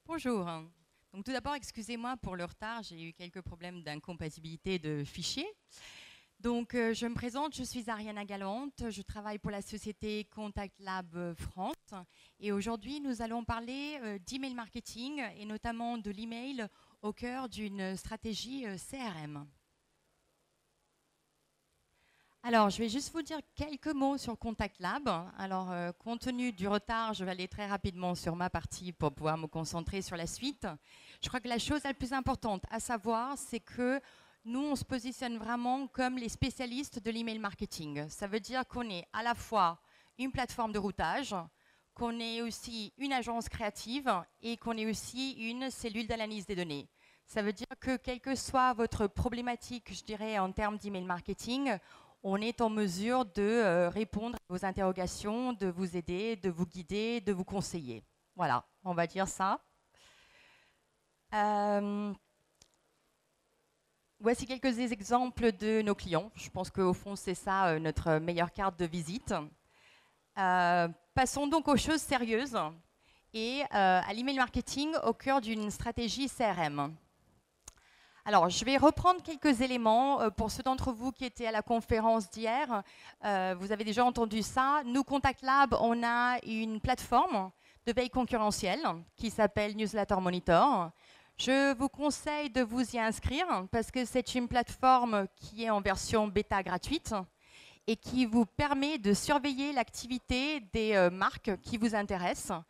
Bonjour. Donc, tout d'abord, excusez-moi pour le retard, j'ai eu quelques problèmes d'incompatibilité de fichiers. Donc, je me présente, je suis Ariana Galante, je travaille pour la société Contact Lab France. Et aujourd'hui, nous allons parler d'email marketing et notamment de l'email au cœur d'une stratégie CRM. Alors, je vais juste vous dire quelques mots sur Contact Lab. Alors, compte tenu du retard, je vais aller très rapidement sur ma partie pour pouvoir me concentrer sur la suite. Je crois que la chose la plus importante à savoir, c'est que nous, on se positionne vraiment comme les spécialistes de l'email marketing. Ça veut dire qu'on est à la fois une plateforme de routage, qu'on est aussi une agence créative et qu'on est aussi une cellule d'analyse des données. Ça veut dire que quelle que soit votre problématique, je dirais, en termes d'email marketing, on est en mesure de répondre à vos interrogations, de vous aider, de vous guider, de vous conseiller. Voilà, on va dire ça. Voici quelques exemples de nos clients. Je pense qu'au fond, c'est ça notre meilleure carte de visite. Passons donc aux choses sérieuses et à l'email marketing au cœur d'une stratégie CRM. Alors, je vais reprendre quelques éléments. Pour ceux d'entre vous qui étaient à la conférence d'hier, vous avez déjà entendu ça. Nous, Contact Lab, on a une plateforme de veille concurrentielle qui s'appelle Newsletter Monitor. Je vous conseille de vous y inscrire parce que c'est une plateforme qui est en version bêta gratuite et qui vous permet de surveiller l'activité des marques qui vous intéressent.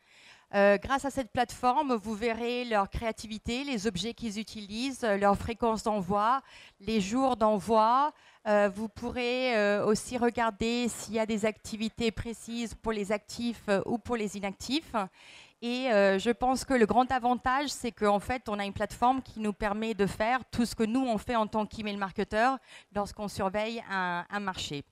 Grâce à cette plateforme, vous verrez leur créativité, les objets qu'ils utilisent, leur fréquence d'envoi, les jours d'envoi. Vous pourrez aussi regarder s'il y a des activités précises pour les actifs ou pour les inactifs. Et je pense que le grand avantage, c'est qu'en fait, on a une plateforme qui nous permet de faire tout ce que nous, on fait en tant qu'email marketeur lorsqu'on surveille un marché.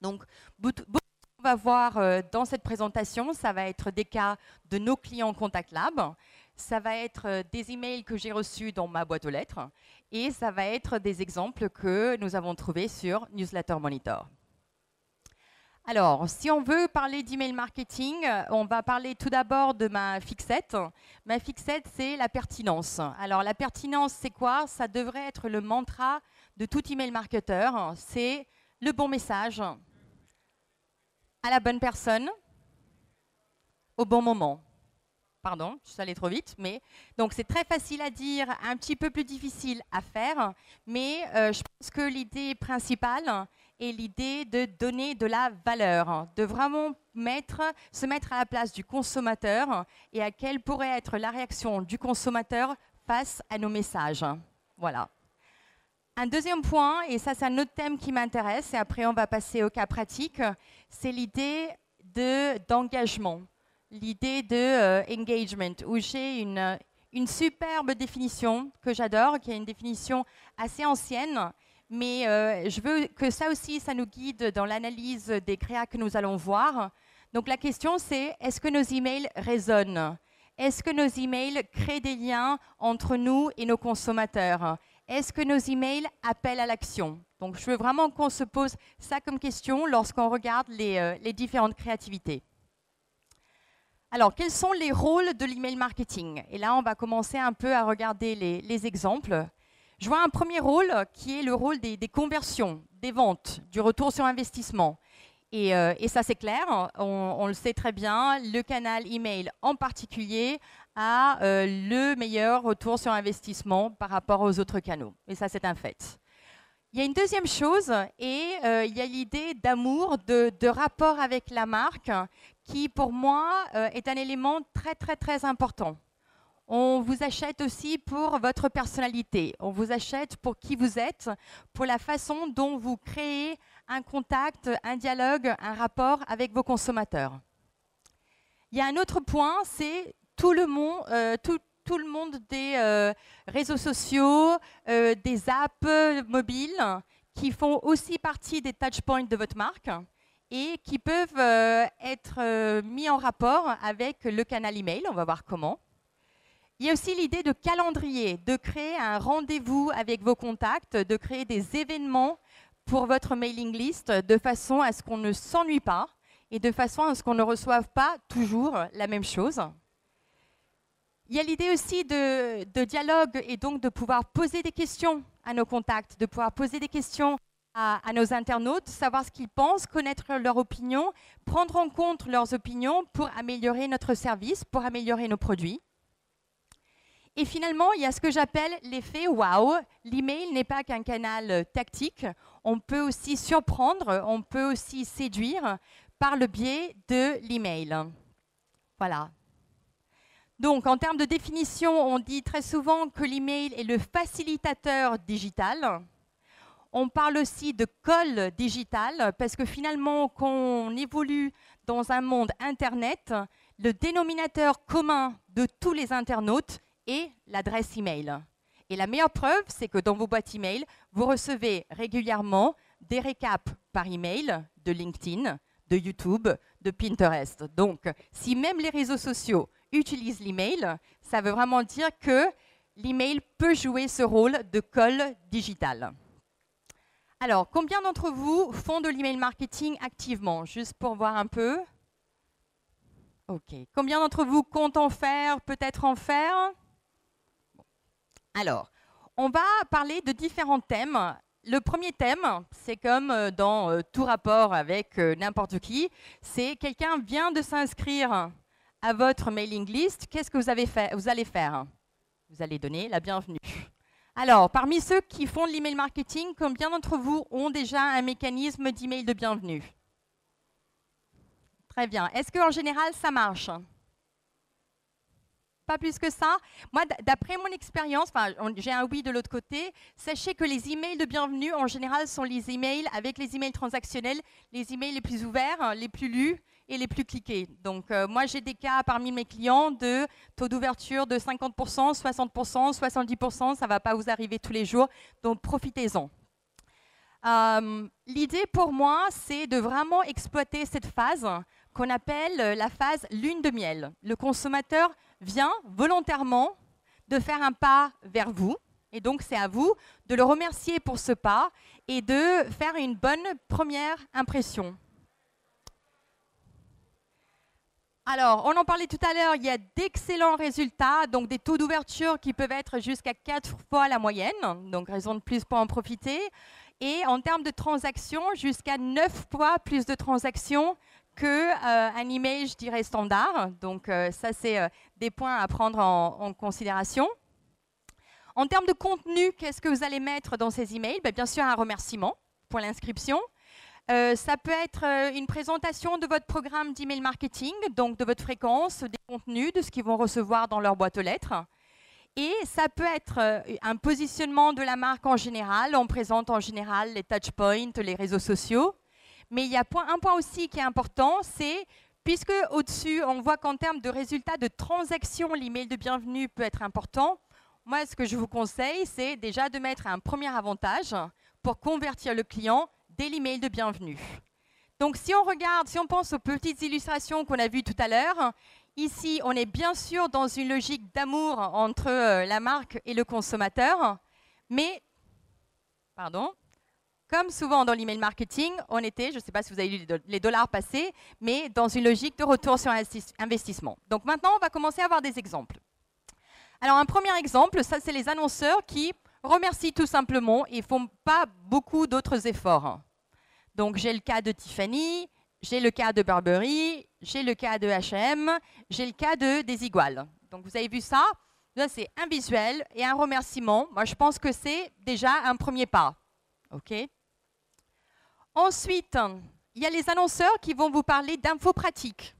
Donc, on va voir dans cette présentation, ça va être des cas de nos clients Contact Lab, ça va être des emails que j'ai reçus dans ma boîte aux lettres et ça va être des exemples que nous avons trouvés sur Newsletter Monitor. Alors, si on veut parler d'email marketing, on va parler tout d'abord de ma fixette. Ma fixette, c'est la pertinence. Alors, la pertinence, c'est quoi? Ça devrait être le mantra de tout email marketeur. C'est le bon message à la bonne personne, au bon moment. Pardon, je suis allée trop vite, mais donc c'est très facile à dire, un petit peu plus difficile à faire, mais je pense que l'idée principale est l'idée de donner de la valeur, de vraiment se mettre à la place du consommateur et à quelle pourrait être la réaction du consommateur face à nos messages. Voilà. Un deuxième point, et ça c'est un autre thème qui m'intéresse, et après on va passer au cas pratique, c'est l'idée d'engagement, l'idée de engagement, où j'ai une superbe définition que j'adore, qui est une définition assez ancienne, mais je veux que ça aussi, ça nous guide dans l'analyse des créas que nous allons voir. Donc la question c'est, est-ce que nos emails résonnent? Est-ce que nos emails créent des liens entre nous et nos consommateurs? Est-ce que nos emails appellent à l'action? Donc, je veux vraiment qu'on se pose ça comme question lorsqu'on regarde les différentes créativités. Alors, quels sont les rôles de l'email marketing? Et là, on va commencer un peu à regarder les exemples. Je vois un premier rôle qui est le rôle des conversions, des ventes, du retour sur investissement. Et ça, c'est clair, on le sait très bien, le canal email en particulier a le meilleur retour sur investissement par rapport aux autres canaux. Et ça, c'est un fait. Il y a une deuxième chose, et il y a l'idée d'amour, de rapport avec la marque, qui pour moi est un élément très, très, très important. On vous achète aussi pour votre personnalité, on vous achète pour qui vous êtes, pour la façon dont vous créez un contact, un dialogue, un rapport avec vos consommateurs. Il y a un autre point, c'est tout le monde des réseaux sociaux, des apps mobiles qui font aussi partie des touchpoints de votre marque et qui peuvent être mis en rapport avec le canal email. On va voir comment. Il y a aussi l'idée de calendrier, de créer un rendez-vous avec vos contacts, de créer des événements pour votre mailing list de façon à ce qu'on ne s'ennuie pas et de façon à ce qu'on ne reçoive pas toujours la même chose. Il y a l'idée aussi de dialogue et donc de pouvoir poser des questions à nos contacts, de pouvoir poser des questions à nos internautes, savoir ce qu'ils pensent, connaître leur opinion, prendre en compte leurs opinions pour améliorer notre service, pour améliorer nos produits. Et finalement, il y a ce que j'appelle l'effet wow. L'email n'est pas qu'un canal tactique. On peut aussi surprendre, on peut aussi séduire par le biais de l'email. Voilà. Donc, en termes de définition, on dit très souvent que l'email est le facilitateur digital. On parle aussi de call digital parce que finalement, quand on évolue dans un monde Internet, le dénominateur commun de tous les internautes est l'adresse email. Et la meilleure preuve, c'est que dans vos boîtes email, vous recevez régulièrement des récaps par email de LinkedIn, de YouTube, de Pinterest. Donc, si même les réseaux sociaux utilisent l'email, ça veut vraiment dire que l'email peut jouer ce rôle de call digital. Alors, combien d'entre vous font de l'email marketing activement? Juste pour voir un peu. OK. Combien d'entre vous comptent en faire, peut-être en faire? Alors, on va parler de différents thèmes. Le premier thème, c'est comme dans tout rapport avec n'importe qui, c'est quelqu'un vient de s'inscrire à votre mailing list. Qu'est-ce que vous allez faire? Vous allez donner la bienvenue. Alors, parmi ceux qui font de l'email marketing, combien d'entre vous ont déjà un mécanisme d'email de bienvenue? Très bien. Est-ce qu'en général, ça marche? Pas plus que ça. Moi, d'après mon expérience, j'ai un oui de l'autre côté, sachez que les emails de bienvenue, en général, sont les emails avec les emails transactionnels, les emails les plus ouverts, les plus lus et les plus cliqués. Donc, moi, j'ai des cas parmi mes clients de taux d'ouverture de 50%, 60%, 70%. Ça ne va pas vous arriver tous les jours, donc profitez-en. L'idée pour moi, c'est de vraiment exploiter cette phase qu'on appelle la phase lune de miel. Le consommateur vient volontairement de faire un pas vers vous, et donc c'est à vous de le remercier pour ce pas et de faire une bonne première impression. Alors, on en parlait tout à l'heure, il y a d'excellents résultats, donc des taux d'ouverture qui peuvent être jusqu'à 4 fois la moyenne, donc raison de plus pour en profiter. Et en termes de transactions, jusqu'à 9 fois plus de transactions qu'un email, je dirais, standard. Donc, ça, c'est des points à prendre en considération. En termes de contenu, qu'est-ce que vous allez mettre dans ces emails? Bien sûr, un remerciement pour l'inscription. Ça peut être une présentation de votre programme d'email marketing, donc de votre fréquence, des contenus, de ce qu'ils vont recevoir dans leur boîte aux lettres. Et ça peut être un positionnement de la marque en général. On présente en général les touchpoints, les réseaux sociaux. Mais il y a un point aussi qui est important, c'est puisque au-dessus, on voit qu'en termes de résultats de transactions, l'email de bienvenue peut être important. Moi, ce que je vous conseille, c'est déjà de mettre un premier avantage pour convertir le client dès l'email de bienvenue. Donc, si on regarde, si on pense aux petites illustrations qu'on a vues tout à l'heure, ici, on est bien sûr dans une logique d'amour entre la marque et le consommateur, mais, comme souvent dans l'email marketing, on était, je ne sais pas si vous avez lu les dollars passés, mais dans une logique de retour sur investissement. Donc maintenant, on va commencer à avoir des exemples. Alors, un premier exemple, ça, c'est les annonceurs qui remercient tout simplement et ne font pas beaucoup d'autres efforts. Donc, j'ai le cas de Tiffany, j'ai le cas de Burberry, j'ai le cas de H&M, j'ai le cas de Desigual. Donc, vous avez vu ça? Là, c'est un visuel et un remerciement. Moi, je pense que c'est déjà un premier pas. OK? Ensuite, il y a les annonceurs qui vont vous parler d'infos pratiques.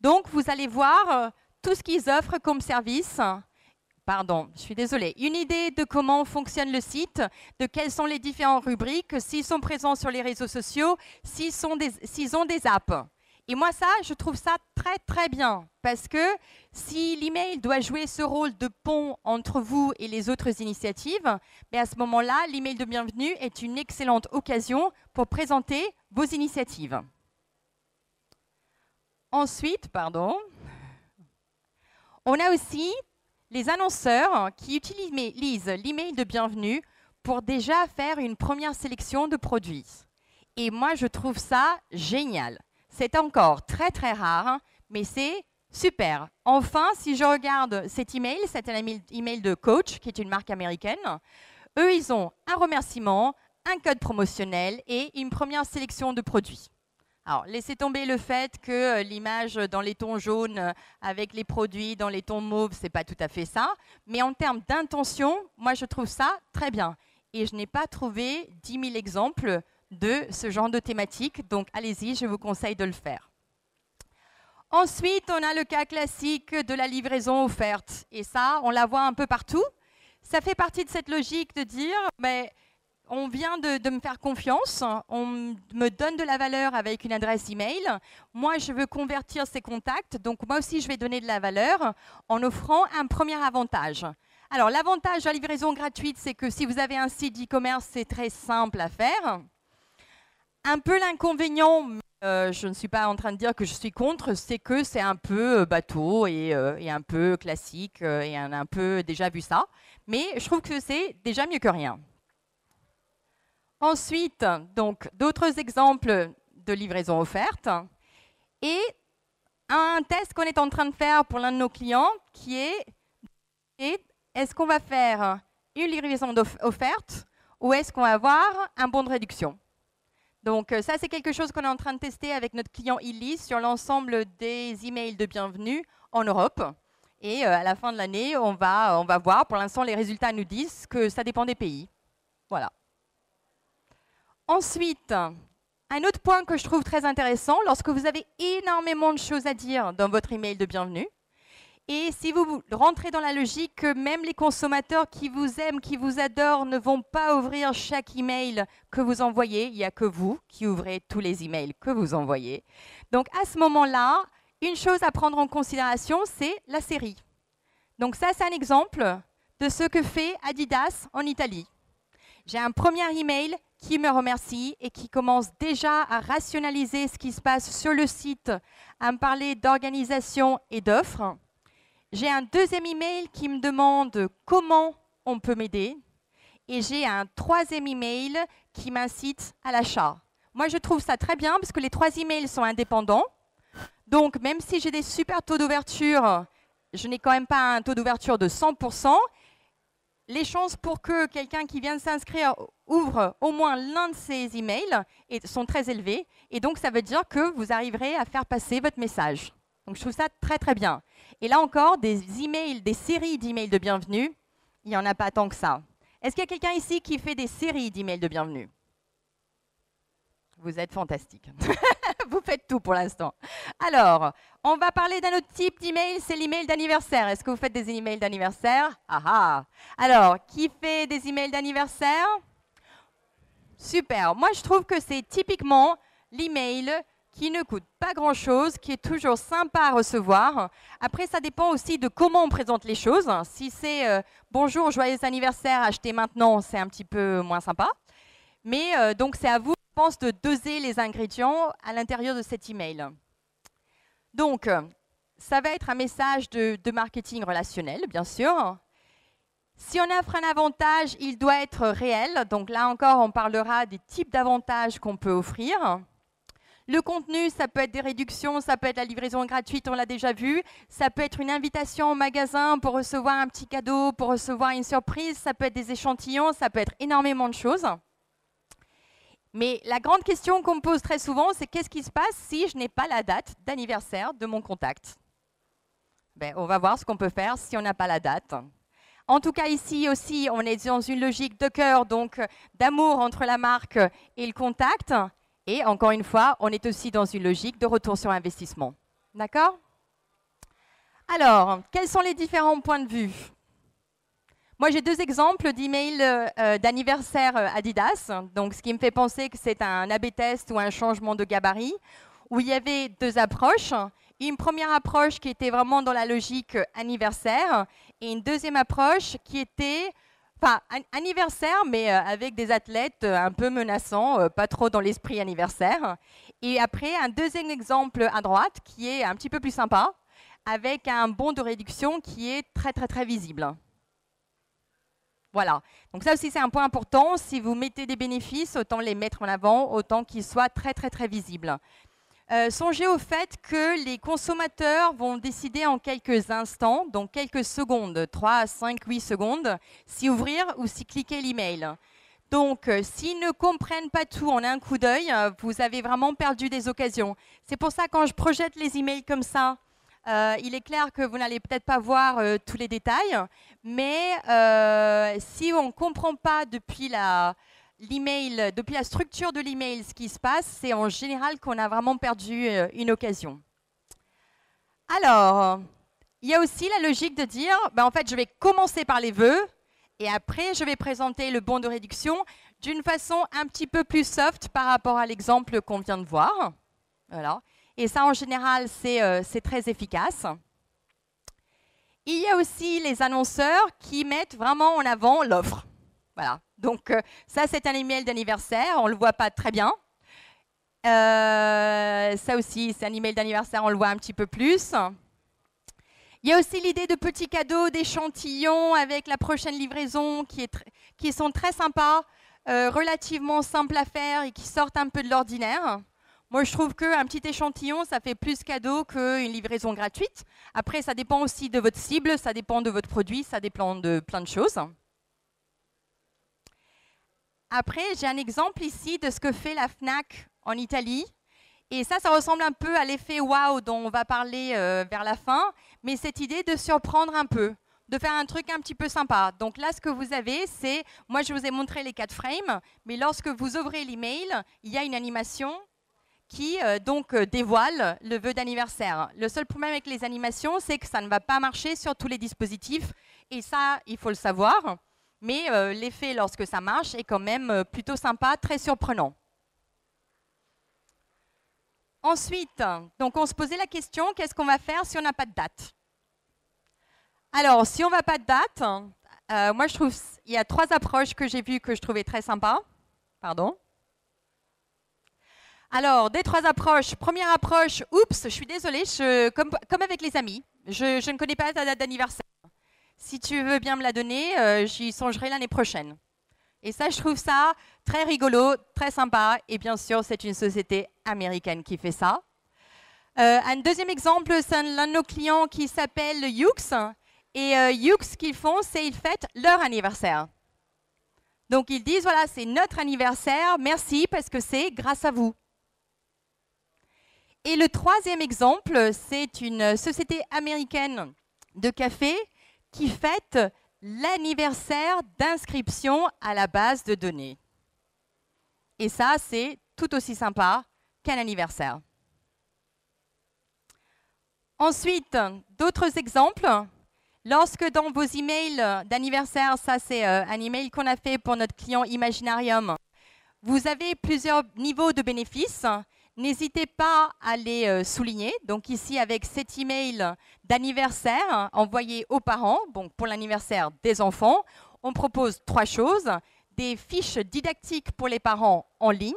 Donc, vous allez voir tout ce qu'ils offrent comme service. Pardon, je suis désolée. Une idée de comment fonctionne le site, de quelles sont les différentes rubriques, s'ils sont présents sur les réseaux sociaux, s'ils ont des apps. Et moi, ça, je trouve ça très, très bien. Parce que si l'email doit jouer ce rôle de pont entre vous et les autres initiatives, à ce moment-là, l'email de bienvenue est une excellente occasion pour présenter vos initiatives. Ensuite, on a aussi les annonceurs qui utilisent l'email de bienvenue pour déjà faire une première sélection de produits. Et moi, je trouve ça génial. C'est encore très, très rare, mais c'est super. Enfin, si je regarde cet email, c'est un email de Coach, qui est une marque américaine. Eux, ils ont un remerciement, un code promotionnel et une première sélection de produits. Alors, laissez tomber le fait que l'image dans les tons jaunes avec les produits dans les tons mauves, ce n'est pas tout à fait ça. Mais en termes d'intention, moi, je trouve ça très bien. Et je n'ai pas trouvé 10 000 exemples de ce genre de thématique. Donc, allez-y, je vous conseille de le faire. Ensuite, on a le cas classique de la livraison offerte. Et ça, on la voit un peu partout. Ça fait partie de cette logique de dire, mais on vient de me faire confiance, on me donne de la valeur avec une adresse email. Moi, je veux convertir ces contacts, donc moi aussi, je vais donner de la valeur en offrant un premier avantage. Alors, l'avantage de la livraison gratuite, c'est que si vous avez un site d'e-commerce, c'est très simple à faire. Un peu l'inconvénient, je ne suis pas en train de dire que je suis contre, c'est que c'est un peu bateau et un peu classique et un peu déjà vu ça. Mais je trouve que c'est déjà mieux que rien. Ensuite, donc, d'autres exemples de livraison offerte et un test qu'on est en train de faire pour l'un de nos clients qui est est-ce qu'on va faire une livraison offerte ou est-ce qu'on va avoir un bon de réduction? Donc ça, c'est quelque chose qu'on est en train de tester avec notre client Illy sur l'ensemble des emails de bienvenue en Europe. Et à la fin de l'année, on va voir. Pour l'instant, les résultats nous disent que ça dépend des pays. Voilà. Ensuite, un autre point que je trouve très intéressant, lorsque vous avez énormément de choses à dire dans votre email de bienvenue, et si vous rentrez dans la logique que même les consommateurs qui vous aiment, qui vous adorent, ne vont pas ouvrir chaque email que vous envoyez, il n'y a que vous qui ouvrez tous les emails que vous envoyez. Donc à ce moment-là, une chose à prendre en considération, c'est la série. Donc ça, c'est un exemple de ce que fait Adidas en Italie. J'ai un premier email qui me remercie et qui commence déjà à rationaliser ce qui se passe sur le site, à me parler d'organisation et d'offres. J'ai un deuxième email qui me demande comment on peut m'aider. Et j'ai un troisième email qui m'incite à l'achat. Moi, je trouve ça très bien parce que les trois emails sont indépendants. Donc, même si j'ai des super taux d'ouverture, je n'ai quand même pas un taux d'ouverture de 100%. Les chances pour que quelqu'un qui vient de s'inscrire ouvre au moins l'un de ces emails sont très élevées. Et donc, ça veut dire que vous arriverez à faire passer votre message. Donc, je trouve ça très, très bien. Et là encore, des emails, des séries d'emails de bienvenue, il n'y en a pas tant que ça. Est-ce qu'il y a quelqu'un ici qui fait des séries d'emails de bienvenue? Vous êtes fantastique. Vous faites tout pour l'instant. Alors, on va parler d'un autre type d'email, c'est l'email d'anniversaire. Est-ce que vous faites des emails d'anniversaire? Ah ah. Alors, qui fait des emails d'anniversaire? Super. Moi, je trouve que c'est typiquement l'email qui ne coûte pas grand-chose, qui est toujours sympa à recevoir. Après, ça dépend aussi de comment on présente les choses. Si c'est bonjour, joyeux anniversaire, achetez maintenant, c'est un petit peu moins sympa. Mais donc, c'est à vous, je pense, de doser les ingrédients à l'intérieur de cet email. Donc, ça va être un message de marketing relationnel, bien sûr. Si on offre un avantage, il doit être réel. Donc là encore, on parlera des types d'avantages qu'on peut offrir. Le contenu, ça peut être des réductions, ça peut être la livraison gratuite, on l'a déjà vu. Ça peut être une invitation au magasin pour recevoir un petit cadeau, pour recevoir une surprise. Ça peut être des échantillons, ça peut être énormément de choses. Mais la grande question qu'on me pose très souvent, c'est qu'est-ce qui se passe si je n'ai pas la date d'anniversaire de mon contact? On va voir ce qu'on peut faire si on n'a pas la date. En tout cas, ici aussi, on est dans une logique de cœur, donc d'amour entre la marque et le contact. Et encore une fois, on est aussi dans une logique de retour sur investissement. D'accord? Alors, quels sont les différents points de vue? Moi, j'ai deux exemples d'emails d'anniversaire Adidas. Donc, ce qui me fait penser que c'est un A/B test ou un changement de gabarit, où il y avait deux approches. Une première approche qui était vraiment dans la logique anniversaire et une deuxième approche qui était anniversaire, mais avec des athlètes un peu menaçants, pas trop dans l'esprit anniversaire. Et après, un deuxième exemple à droite qui est un petit peu plus sympa, avec un bon de réduction qui est très, très, très visible. Voilà. Donc ça aussi, c'est un point important. Si vous mettez des bénéfices, autant les mettre en avant, autant qu'ils soient très, très, très visibles. Songez au fait que les consommateurs vont décider en quelques instants, donc quelques secondes, 3, 5, 8 secondes, si ouvrir ou si cliquer l'email. Donc, s'ils ne comprennent pas tout en un coup d'œil, vous avez vraiment perdu des occasions. C'est pour ça, quand je projette les emails comme ça, il est clair que vous n'allez peut-être pas voir tous les détails, mais si on ne comprend pas depuis l'email, depuis la structure de l'email, ce qui se passe, c'est en général qu'on a vraiment perdu une occasion. Alors, il y a aussi la logique de dire, en fait, je vais commencer par les vœux, et après, je vais présenter le bon de réduction d'une façon un petit peu plus soft par rapport à l'exemple qu'on vient de voir. Voilà. Et ça, en général, c'est très efficace. Il y a aussi les annonceurs qui mettent vraiment en avant l'offre. Voilà. Donc, ça, c'est un email d'anniversaire. On ne le voit pas très bien. Ça aussi, c'est un email d'anniversaire. On le voit un petit peu plus. Il y a aussi l'idée de petits cadeaux, d'échantillons avec la prochaine livraison qui sont très sympas, relativement simples à faire et qui sortent un peu de l'ordinaire. Moi, je trouve qu'un petit échantillon, ça fait plus cadeau qu'une livraison gratuite. Après, ça dépend aussi de votre cible, ça dépend de votre produit, ça dépend de plein de choses. Après, j'ai un exemple ici de ce que fait la Fnac en Italie. Et ça ressemble un peu à l'effet wow dont on va parler vers la fin, mais cette idée de surprendre un peu, de faire un truc un petit peu sympa. Donc là, ce que vous avez, c'est, moi je vous ai montré les 4 frames, mais lorsque vous ouvrez l'email, il y a une animation qui dévoile le vœu d'anniversaire. Le seul problème avec les animations, c'est que ça ne va pas marcher sur tous les dispositifs, et ça, il faut le savoir. Mais l'effet, lorsque ça marche, est quand même plutôt sympa, très surprenant. Ensuite, donc on se posait la question, qu'est-ce qu'on va faire si on n'a pas de date? Alors, si on n'a pas de date, moi je trouve il y a 3 approches que j'ai vues que je trouvais très sympas. Pardon. Alors, des 3 approches. Première approche, oups, je suis désolée, comme avec les amis, je ne connais pas ta date d'anniversaire. Si tu veux bien me la donner, j'y songerai l'année prochaine. Et ça, je trouve ça très rigolo, très sympa. Et bien sûr, c'est une société américaine qui fait ça. Un deuxième exemple, c'est l'un de nos clients qui s'appelle Yux. Et Yux, ce qu'ils font, c'est qu'ils fêtent leur anniversaire. Donc, ils disent, voilà, c'est notre anniversaire, merci parce que c'est grâce à vous. Et le troisième exemple, c'est une société américaine de café qui fête l'anniversaire d'inscription à la base de données. Et ça, c'est tout aussi sympa qu'un anniversaire. Ensuite, d'autres exemples. Lorsque dans vos emails d'anniversaire, ça c'est un email qu'on a fait pour notre client Imaginarium, vous avez plusieurs niveaux de bénéfices. N'hésitez pas à les souligner. Donc ici, avec cet email d'anniversaire envoyé aux parents, bon, pour l'anniversaire des enfants, on propose 3 choses. Des fiches didactiques pour les parents en ligne.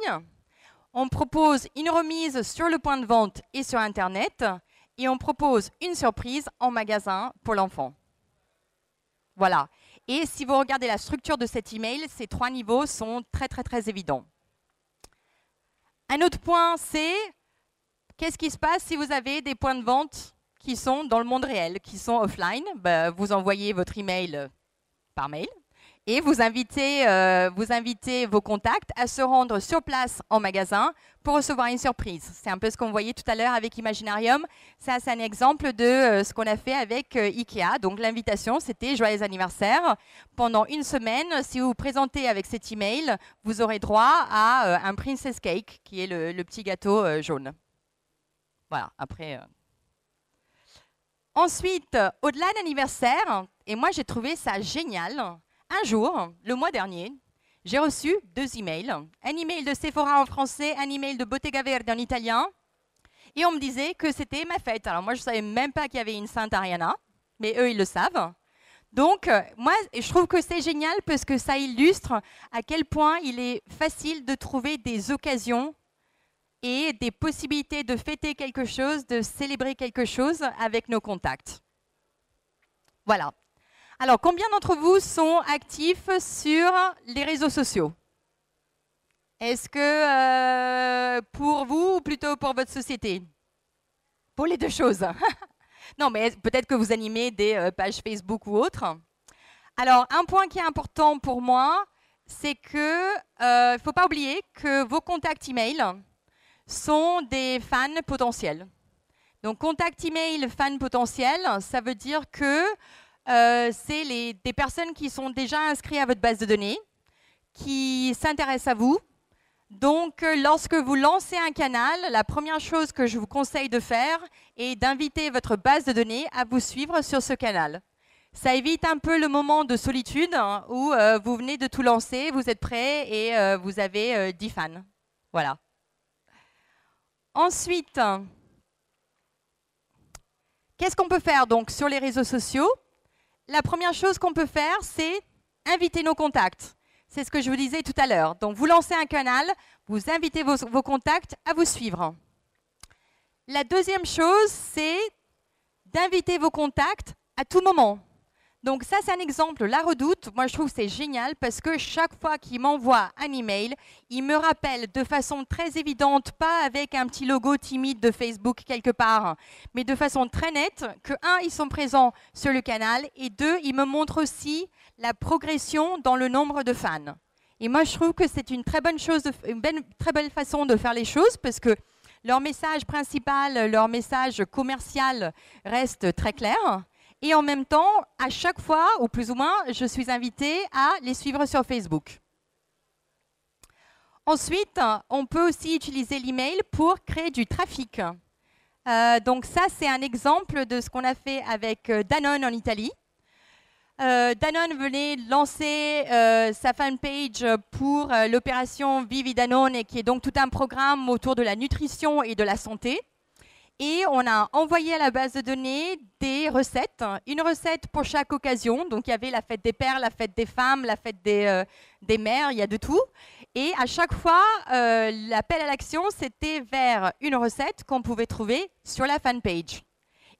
On propose une remise sur le point de vente et sur Internet. Et on propose une surprise en magasin pour l'enfant. Voilà. Et si vous regardez la structure de cet email, ces 3 niveaux sont très, très, très évidents. Un autre point, c'est qu'est-ce qui se passe si vous avez des points de vente qui sont dans le monde réel, qui sont offline. Vous envoyez votre email par mail et vous invitez vos contacts à se rendre sur place en magasin pour recevoir une surprise. C'est un peu ce qu'on voyait tout à l'heure avec Imaginarium. Ça, c'est un exemple de ce qu'on a fait avec Ikea. Donc l'invitation, c'était joyeux anniversaire. Pendant une semaine, si vous vous présentez avec cet email, vous aurez droit à un Princess Cake, qui est le petit gâteau jaune. Voilà, après... Ensuite, au-delà d'anniversaire, et moi j'ai trouvé ça génial, un jour, le mois dernier, j'ai reçu 2 emails. Un email de Sephora en français, un email de Bottega Verde en italien. Et on me disait que c'était ma fête. Alors moi, je ne savais même pas qu'il y avait une Sainte Ariana, mais eux, ils le savent. Donc, moi, je trouve que c'est génial parce que ça illustre à quel point il est facile de trouver des occasions et des possibilités de fêter quelque chose, de célébrer quelque chose avec nos contacts. Voilà. Alors, combien d'entre vous sont actifs sur les réseaux sociaux? Est-ce que pour vous ou plutôt pour votre société? Pour les deux choses. Non, mais peut-être que vous animez des pages Facebook ou autres. Alors, un point qui est important pour moi, c'est que il ne faut pas oublier que vos contacts email sont des fans potentiels. Donc, contact email fan potentiel, ça veut dire que c'est des personnes qui sont déjà inscrites à votre base de données, qui s'intéressent à vous. Donc, lorsque vous lancez un canal, la première chose que je vous conseille de faire est d'inviter votre base de données à vous suivre sur ce canal. Ça évite un peu le moment de solitude où vous venez de tout lancer, vous êtes prêt et vous avez 10 fans. Voilà. Ensuite, qu'est-ce qu'on peut faire donc sur les réseaux sociaux? La première chose qu'on peut faire, c'est inviter nos contacts. C'est ce que je vous disais tout à l'heure. Donc, vous lancez un canal, vous invitez vos contacts à vous suivre. La deuxième chose, c'est d'inviter vos contacts à tout moment. Donc ça, c'est un exemple, La Redoute. Moi, je trouve que c'est génial parce que chaque fois qu'il m'envoie un email, il me rappelle de façon très évidente, pas avec un petit logo timide de Facebook quelque part, mais de façon très nette, que un, ils sont présents sur le canal et deux, ils me montrent aussi la progression dans le nombre de fans. Et moi, je trouve que c'est une très bonne chose, très belle façon de faire les choses parce que leur message principal, leur message commercial reste très clair. Et en même temps, à chaque fois, ou plus ou moins, je suis invitée à les suivre sur Facebook. Ensuite, on peut aussi utiliser l'email pour créer du trafic. Donc ça, c'est un exemple de ce qu'on a fait avec Danone en Italie. Danone venait de lancer sa fanpage pour l'opération Vivi Danone, qui est donc tout un programme autour de la nutrition et de la santé. Et on a envoyé à la base de données des recettes, une recette pour chaque occasion. Donc, il y avait la fête des pères, la fête des femmes, la fête des mères, il y a de tout. Et à chaque fois, l'appel à l'action, c'était vers une recette qu'on pouvait trouver sur la fanpage.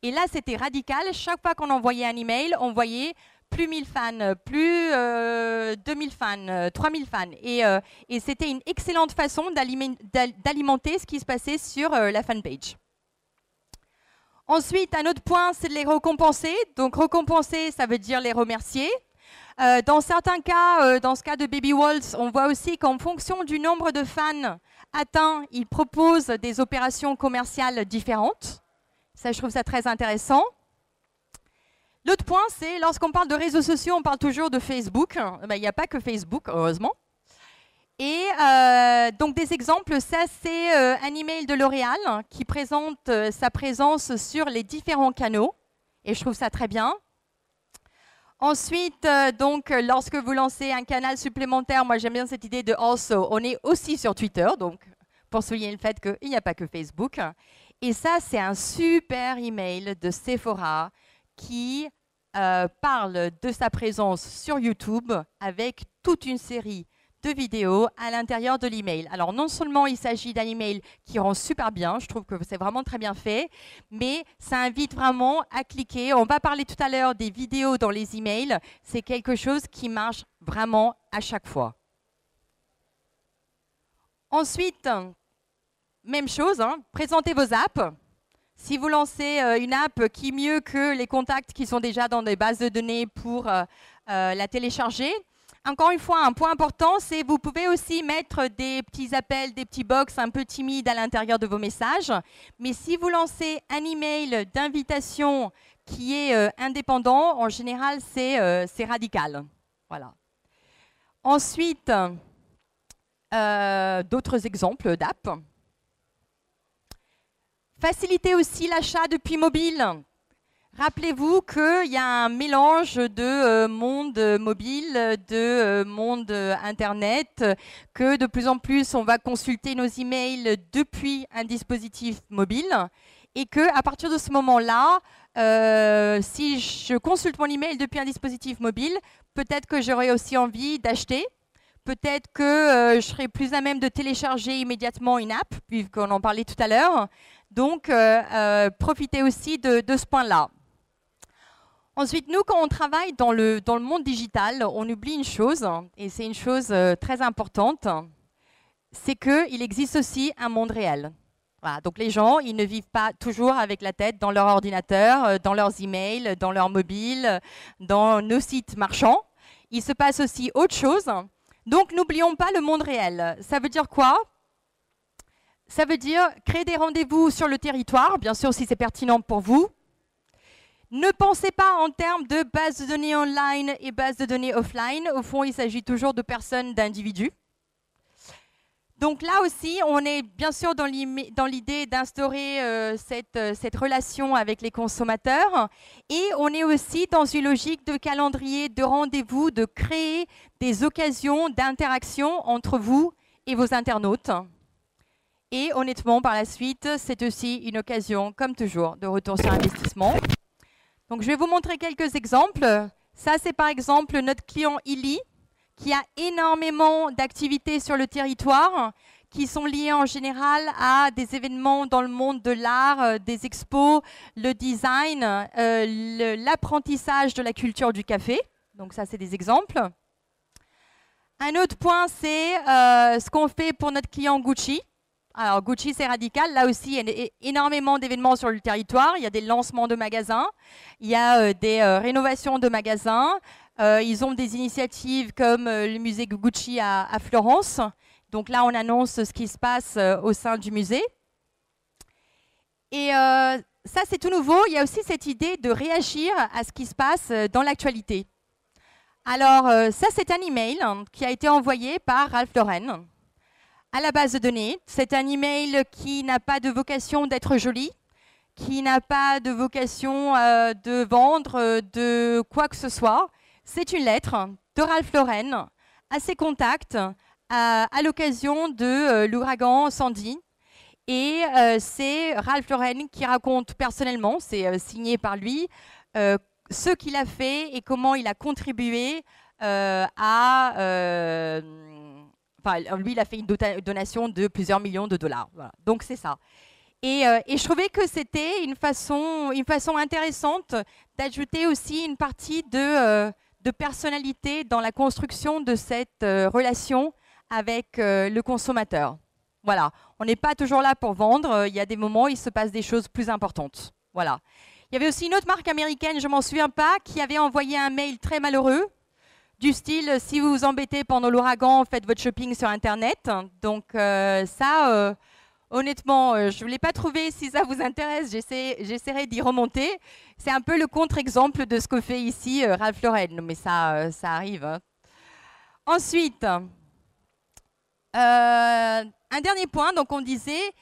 Et là, c'était radical. Chaque fois qu'on envoyait un email, on voyait plus 1000 fans, plus 2000 fans, 3000 fans. Et c'était une excellente façon d'alimenter ce qui se passait sur la fanpage. Ensuite, un autre point, c'est de les récompenser. Donc, récompenser, ça veut dire les remercier. Dans certains cas, dans ce cas de Baby Waltz, on voit aussi qu'en fonction du nombre de fans atteints, ils proposent des opérations commerciales différentes. Ça, je trouve ça très intéressant. L'autre point, c'est lorsqu'on parle de réseaux sociaux, on parle toujours de Facebook. Ben, il n'y a pas que Facebook, heureusement. Et donc des exemples, ça c'est un email de L'Oréal qui présente sa présence sur les différents canaux. Et je trouve ça très bien. Ensuite, donc, lorsque vous lancez un canal supplémentaire, moi j'aime bien cette idée de also, on est aussi sur Twitter, donc pour souligner le fait qu'il n'y a pas que Facebook. Et ça, c'est un super email de Sephora qui parle de sa présence sur YouTube avec toute une série de vidéos à l'intérieur de l'email. Alors non seulement il s'agit d'un email qui rend super bien, je trouve que c'est vraiment très bien fait, mais ça invite vraiment à cliquer. On va parler tout à l'heure des vidéos dans les emails, c'est quelque chose qui marche vraiment à chaque fois. Ensuite, même chose, présentez vos apps. Si vous lancez une app, qui mieux que les contacts qui sont déjà dans des bases de données pour la télécharger. Encore une fois, un point important, c'est que vous pouvez aussi mettre des petits appels, des petits box un peu timides à l'intérieur de vos messages. Mais si vous lancez un email d'invitation qui est indépendant, en général, c'est radical. Voilà. Ensuite, d'autres exemples d'apps. Faciliter aussi l'achat depuis mobile. Rappelez-vous qu'il y a un mélange de monde mobile, de monde Internet, que de plus en plus on va consulter nos emails depuis un dispositif mobile et qu'à partir de ce moment-là, si je consulte mon email depuis un dispositif mobile, peut-être que j'aurai aussi envie d'acheter. Peut-être que je serai plus à même de télécharger immédiatement une app, puisqu'on en parlait tout à l'heure. Donc, profitez aussi de ce point-là. Ensuite, nous, quand on travaille dans le monde digital, on oublie une chose, et c'est une chose très importante, c'est qu'il existe aussi un monde réel. Voilà, donc les gens, ils ne vivent pas toujours avec la tête dans leur ordinateur, dans leurs emails, dans leur mobile, dans nos sites marchands. Il se passe aussi autre chose. Donc, n'oublions pas le monde réel. Ça veut dire quoi? Ça veut dire créer des rendez-vous sur le territoire, bien sûr si c'est pertinent pour vous. Ne pensez pas en termes de base de données online et base de données offline. Au fond, il s'agit toujours de personnes, d'individus. Donc là aussi, on est bien sûr dans l'idée d'instaurer cette relation avec les consommateurs. Et on est aussi dans une logique de calendrier, de rendez-vous, de créer des occasions d'interaction entre vous et vos internautes. Et honnêtement, par la suite, c'est aussi une occasion, comme toujours, de retour sur investissement. Donc, je vais vous montrer quelques exemples. Ça, c'est par exemple notre client Illy, qui a énormément d'activités sur le territoire, qui sont liées en général à des événements dans le monde de l'art, des expos, le design, l'apprentissage de la culture du café. Donc, ça, c'est des exemples. Un autre point, c'est ce qu'on fait pour notre client Gucci. Alors, Gucci, c'est radical. Là aussi, il y a énormément d'événements sur le territoire. Il y a des lancements de magasins. Il y a des rénovations de magasins. Ils ont des initiatives comme le musée Gucci à Florence. Donc là, on annonce ce qui se passe au sein du musée. Et ça, c'est tout nouveau. Il y a aussi cette idée de réagir à ce qui se passe dans l'actualité. Alors, ça, c'est un email qui a été envoyé par Ralph Lauren à la base de données. C'est un email qui n'a pas de vocation d'être joli, qui n'a pas de vocation de vendre de quoi que ce soit. C'est une lettre de Ralph Lauren à ses contacts à l'occasion de l'ouragan Sandy. Et c'est Ralph Lauren qui raconte personnellement, c'est signé par lui, ce qu'il a fait et comment il a contribué Enfin, lui, il a fait une donation de plusieurs millions de dollars. Voilà. Donc, c'est ça. Et je trouvais que c'était une façon intéressante d'ajouter aussi une partie de personnalité dans la construction de cette relation avec le consommateur. Voilà. On n'est pas toujours là pour vendre. Il y a des moments où il se passe des choses plus importantes. Voilà. Il y avait aussi une autre marque américaine, je ne m'en souviens pas, qui avait envoyé un mail très malheureux, du style, si vous vous embêtez pendant l'ouragan, faites votre shopping sur Internet. Donc ça, honnêtement, je ne l'ai pas trouvé. Si ça vous intéresse, j'essaierai d'y remonter. C'est un peu le contre-exemple de ce que fait ici Ralph Lauren, mais ça arrive. Hein. Ensuite, un dernier point, donc on disait,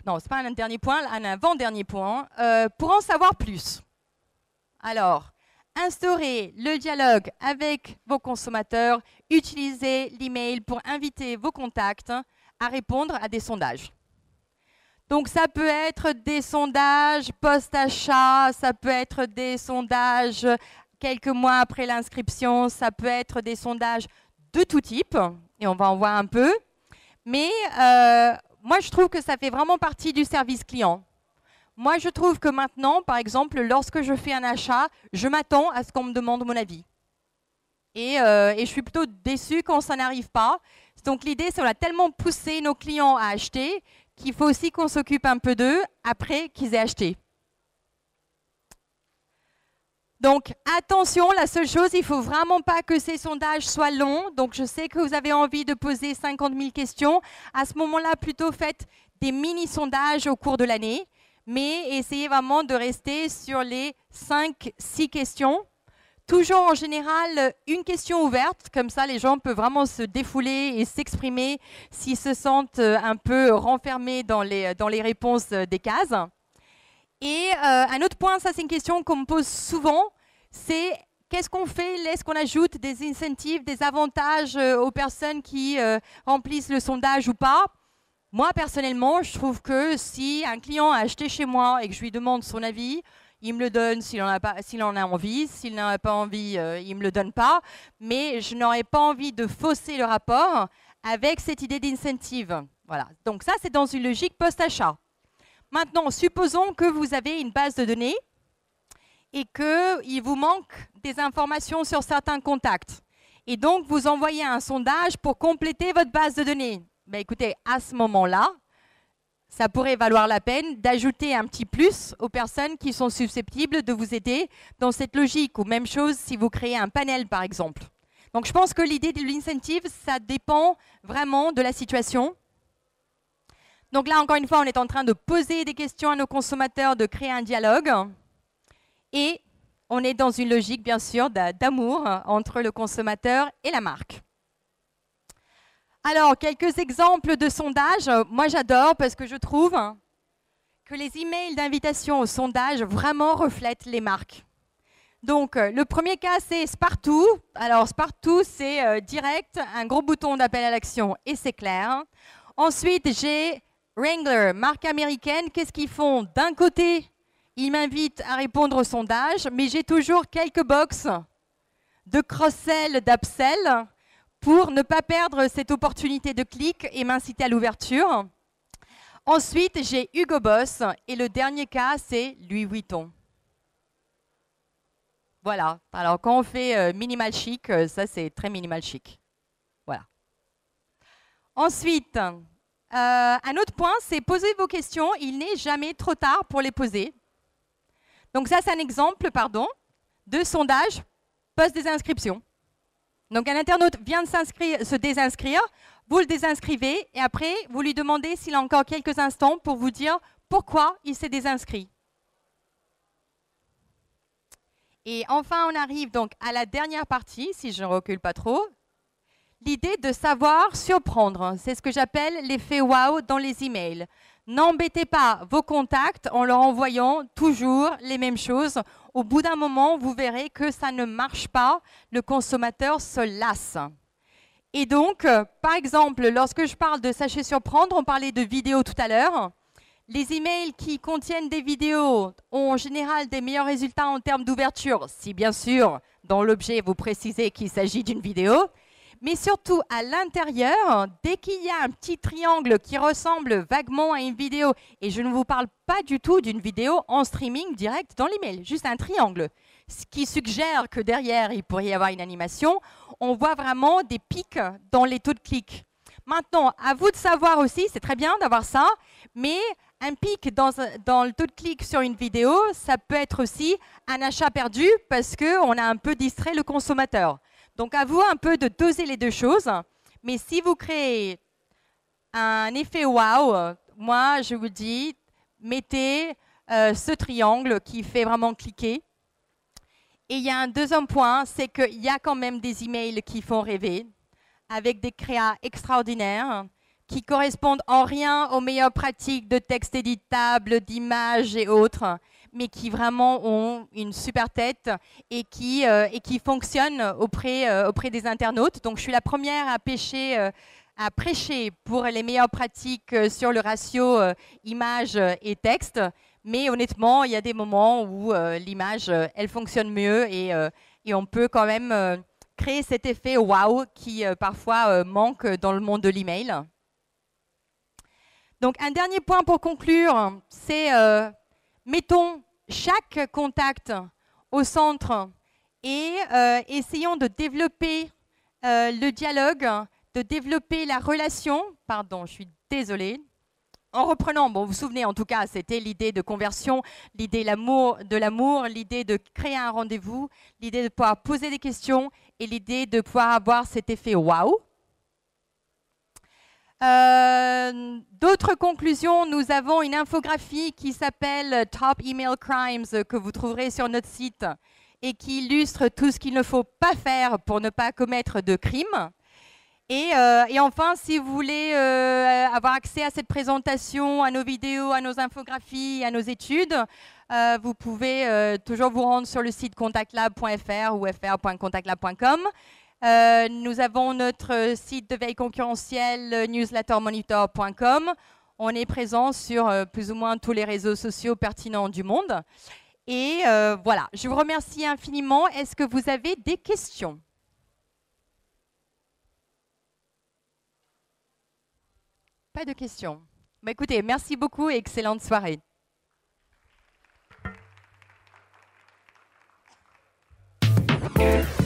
non, ce n'est pas un dernier point, un avant-dernier point, pour en savoir plus. Alors, instaurez le dialogue avec vos consommateurs, utilisez l'email pour inviter vos contacts à répondre à des sondages. Donc ça peut être des sondages post-achat, ça peut être des sondages quelques mois après l'inscription, ça peut être des sondages de tout type, et on va en voir un peu. Mais moi, je trouve que ça fait vraiment partie du service client. Moi, je trouve que maintenant, par exemple, lorsque je fais un achat, je m'attends à ce qu'on me demande mon avis. Et je suis plutôt déçue quand ça n'arrive pas. Donc l'idée, c'est qu'on a tellement poussé nos clients à acheter qu'il faut aussi qu'on s'occupe un peu d'eux après qu'ils aient acheté. Donc attention, la seule chose, il ne faut vraiment pas que ces sondages soient longs. Donc je sais que vous avez envie de poser 50 000 questions. À ce moment-là, plutôt faites des mini-sondages au cours de l'année. Mais essayez vraiment de rester sur les 5-6 questions. Toujours en général, une question ouverte, comme ça les gens peuvent vraiment se défouler et s'exprimer s'ils se sentent un peu renfermés dans les réponses des cases. Et un autre point, ça c'est une question qu'on me pose souvent, c'est qu'est-ce qu'on fait? Est-ce qu'on ajoute des incentives, des avantages aux personnes qui remplissent le sondage ou pas? Moi, personnellement, je trouve que si un client a acheté chez moi et que je lui demande son avis, il me le donne s'il en a envie. S'il n'en a pas envie, il ne me le donne pas. Mais je n'aurais pas envie de fausser le rapport avec cette idée d'incentive. Voilà. Donc ça, c'est dans une logique post-achat. Maintenant, supposons que vous avez une base de données et qu'il vous manque des informations sur certains contacts. Et donc, vous envoyez un sondage pour compléter votre base de données. Ben, écoutez, à ce moment-là, ça pourrait valoir la peine d'ajouter un petit plus aux personnes qui sont susceptibles de vous aider dans cette logique. Ou même chose si vous créez un panel, par exemple. Donc, je pense que l'idée de l'incentive, ça dépend vraiment de la situation. Donc là, encore une fois, on est en train de poser des questions à nos consommateurs, de créer un dialogue. Et on est dans une logique, bien sûr, d'amour entre le consommateur et la marque. Alors, quelques exemples de sondages. Moi, j'adore parce que je trouve que les emails d'invitation au sondage vraiment reflètent les marques. Donc, le premier cas, c'est Spartoo. Alors, Spartoo, c'est direct, un gros bouton d'appel à l'action et c'est clair. Ensuite, j'ai Wrangler, marque américaine. Qu'est-ce qu'ils font? D'un côté, ils m'invitent à répondre au sondage, mais j'ai toujours quelques box de cross-sell, d'upsell pour ne pas perdre cette opportunité de clic et m'inciter à l'ouverture. Ensuite, j'ai Hugo Boss et le dernier cas, c'est Louis Vuitton. Voilà. Alors, quand on fait minimal chic, ça, c'est très minimal chic. Voilà. Ensuite, un autre point, c'est poser vos questions. Il n'est jamais trop tard pour les poser. Donc ça, c'est un exemple, de sondage post-désinscription. Donc un internaute vient de se désinscrire, vous le désinscrivez et après, vous lui demandez s'il a encore quelques instants pour vous dire pourquoi il s'est désinscrit. Et enfin, on arrive donc à la dernière partie, si je ne recule pas trop. L'idée de savoir surprendre, c'est ce que j'appelle l'effet wow dans les emails. N'embêtez pas vos contacts en leur envoyant toujours les mêmes choses. Au bout d'un moment, vous verrez que ça ne marche pas. Le consommateur se lasse. Et donc, par exemple, lorsque je parle de sachez surprendre, on parlait de vidéos tout à l'heure. Les emails qui contiennent des vidéos ont en général des meilleurs résultats en termes d'ouverture, si bien sûr, dans l'objet, vous précisez qu'il s'agit d'une vidéo. Mais surtout, à l'intérieur, dès qu'il y a un petit triangle qui ressemble vaguement à une vidéo, et je ne vous parle pas du tout d'une vidéo en streaming direct dans l'email, juste un triangle, ce qui suggère que derrière, il pourrait y avoir une animation, on voit vraiment des pics dans les taux de clic. Maintenant, à vous de savoir aussi, c'est très bien d'avoir ça, mais un pic dans le taux de clic sur une vidéo, ça peut être aussi un achat perdu parce qu'on a un peu distrait le consommateur. Donc, à vous un peu de doser les deux choses. Mais si vous créez un effet wow, moi, je vous dis, mettez ce triangle qui fait vraiment cliquer. Et il y a un deuxième point, c'est qu'il y a quand même des emails qui font rêver, avec des créas extraordinaires, qui correspondent en rien aux meilleures pratiques de texte éditable, d'images et autres, mais qui vraiment ont une super tête et qui fonctionnent auprès des internautes. Donc, je suis la première à prêcher pour les meilleures pratiques sur le ratio image et texte. Mais honnêtement, il y a des moments où l'image, elle fonctionne mieux et on peut quand même créer cet effet wow qui parfois manque dans le monde de l'email. Donc, un dernier point pour conclure, c'est mettons chaque contact au centre et essayons de développer le dialogue, de développer la relation. Pardon, je suis désolée. En reprenant, bon, vous vous souvenez en tout cas, c'était l'idée de conversion, l'idée de l'amour, l'idée de créer un rendez-vous, l'idée de pouvoir poser des questions et l'idée de pouvoir avoir cet effet wow. D'autres conclusions, nous avons une infographie qui s'appelle Top Email Crimes que vous trouverez sur notre site et qui illustre tout ce qu'il ne faut pas faire pour ne pas commettre de crimes. Et enfin, si vous voulez avoir accès à cette présentation, à nos vidéos, à nos infographies, à nos études, vous pouvez toujours vous rendre sur le site contactlab.fr ou fr.contactlab.com. Nous avons notre site de veille concurrentielle newslettermonitor.com. On est présent sur plus ou moins tous les réseaux sociaux pertinents du monde. Et voilà, je vous remercie infiniment. Est-ce que vous avez des questions ? Pas de questions. Bah, écoutez, merci beaucoup et excellente soirée. Podcast.